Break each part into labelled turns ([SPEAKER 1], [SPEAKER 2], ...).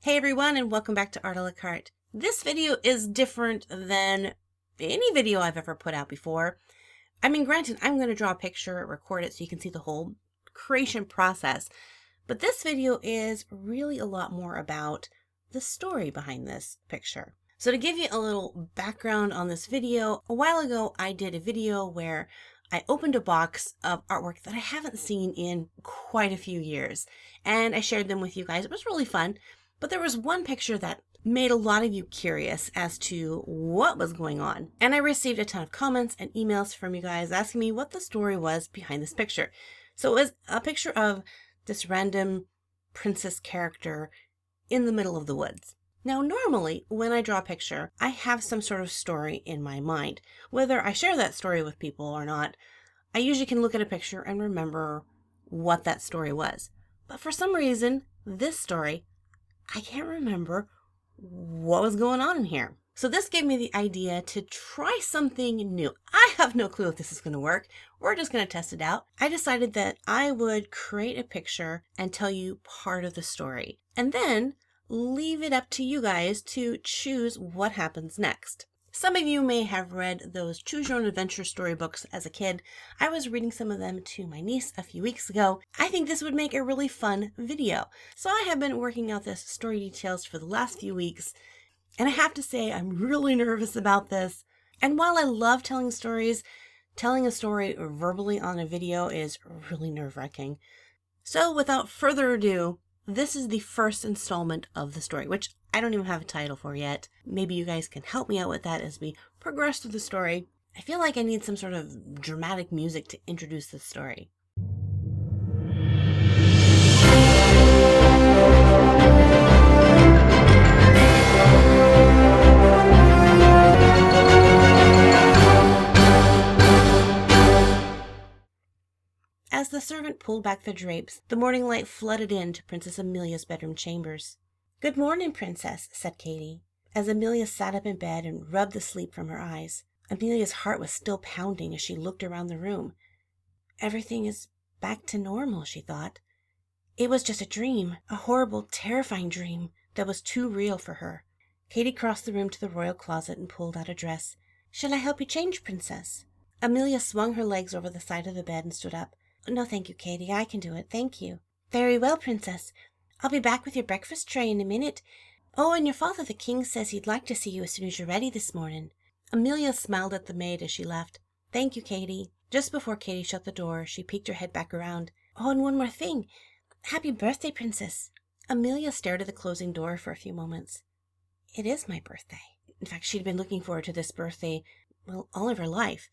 [SPEAKER 1] Hey everyone, and welcome back to Art a la Carte. This video is different than any video I've ever put out before. I mean, granted, I'm going to draw a picture, record it so you can see the whole creation process. But this video is really a lot more about the story behind this picture. So to give you a little background on this video, a while ago I did a video where I opened a box of artwork that I haven't seen in quite a few years. And I shared them with you guys. It was really fun. But there was one picture that made a lot of you curious as to what was going on. And I received a ton of comments and emails from you guys asking me what the story was behind this picture. So it was a picture of this random princess character in the middle of the woods. Now, normally when I draw a picture, I have some sort of story in my mind. Whether I share that story with people or not, I usually can look at a picture and remember what that story was. But for some reason, this story, I can't remember what was going on in here. So this gave me the idea to try something new. I have no clue if this is going to work. We're just going to test it out. I decided that I would create a picture and tell you part of the story, and then leave it up to you guys to choose what happens next. Some of you may have read those Choose Your Own Adventure storybooks as a kid. I was reading some of them to my niece a few weeks ago. I think this would make a really fun video. So I have been working out this story details for the last few weeks, and I have to say I'm really nervous about this. And while I love telling stories, telling a story verbally on a video is really nerve-wracking. So without further ado, this is the first installment of the story, which I don't even have a title for yet. Maybe you guys can help me out with that as we progress through the story. I feel like I need some sort of dramatic music to introduce the story. As the servant pulled back the drapes, the morning light flooded into Princess Amelia's bedroom chambers. "Good morning, Princess," said Katie, as Amelia sat up in bed and rubbed the sleep from her eyes. Amelia's heart was still pounding as she looked around the room. Everything is back to normal, she thought. It was just a dream, a horrible, terrifying dream that was too real for her. Katie crossed the room to the royal closet and pulled out a dress. "Shall I help you change, Princess?" Amelia swung her legs over the side of the bed and stood up. "No, thank you, Katie. I can do it. Thank you." "Very well, Princess. I'll be back with your breakfast tray in a minute. Oh, and your father, the king, says he'd like to see you as soon as you're ready this morning." Amelia smiled at the maid as she left. "Thank you, Katie." Just before Katie shut the door, she peeked her head back around. "Oh, and one more thing. Happy birthday, Princess." Amelia stared at the closing door for a few moments. It is my birthday. In fact, she'd been looking forward to this birthday, well, all of her life.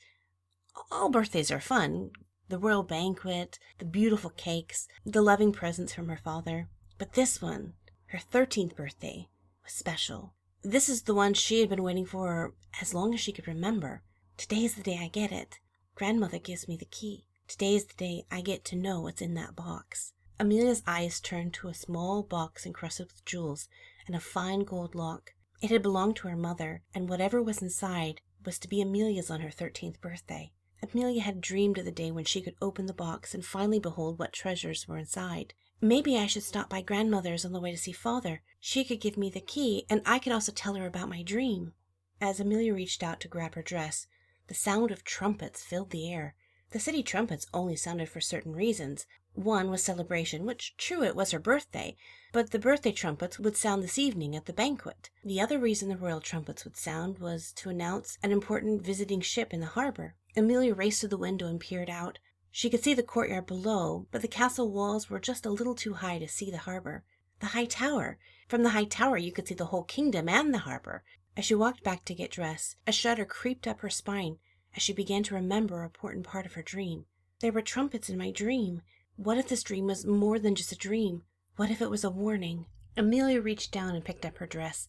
[SPEAKER 1] All birthdays are fun. The royal banquet, the beautiful cakes, the loving presents from her father. But this one, her 13th birthday, was special. This is the one she had been waiting for as long as she could remember. Today is the day I get it. Grandmother gives me the key. Today is the day I get to know what's in that box. Amelia's eyes turned to a small box encrusted with jewels and a fine gold lock. It had belonged to her mother, and whatever was inside was to be Amelia's on her 13th birthday. Amelia had dreamed of the day when she could open the box and finally behold what treasures were inside. Maybe I should stop by Grandmother's on the way to see Father. She could give me the key, and I could also tell her about my dream. As Amelia reached out to grab her dress, the sound of trumpets filled the air. The city trumpets only sounded for certain reasons. One was celebration, which, true, it was her birthday, but the birthday trumpets would sound this evening at the banquet. The other reason the royal trumpets would sound was to announce an important visiting ship in the harbor. Amelia raced to the window and peered out. She could see the courtyard below, but the castle walls were just a little too high to see the harbor. The high tower! From the high tower you could see the whole kingdom and the harbor. As she walked back to get dressed, a shudder creeped up her spine as she began to remember an important part of her dream. There were trumpets in my dream. What if this dream was more than just a dream? What if it was a warning? Amelia reached down and picked up her dress.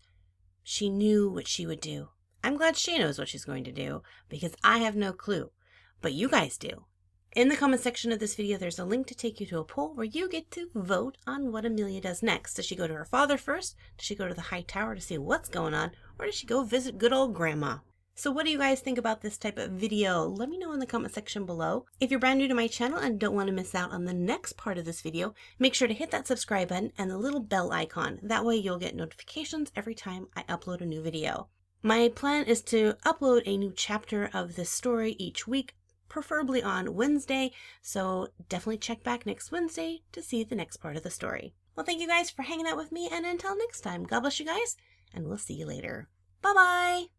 [SPEAKER 1] She knew what she would do. I'm glad she knows what she's going to do, because I have no clue. But you guys do. In the comment section of this video, there's a link to take you to a poll where you get to vote on what Amelia does next. Does she go to her father first? Does she go to the high tower to see what's going on? Or does she go visit good old grandma? So what do you guys think about this type of video? Let me know in the comment section below. If you're brand new to my channel and don't want to miss out on the next part of this video, make sure to hit that subscribe button and the little bell icon. That way you'll get notifications every time I upload a new video. My plan is to upload a new chapter of this story each week, preferably on Wednesday, so definitely check back next Wednesday to see the next part of the story. Well, thank you guys for hanging out with me, and until next time, God bless you guys, and we'll see you later. Bye-bye!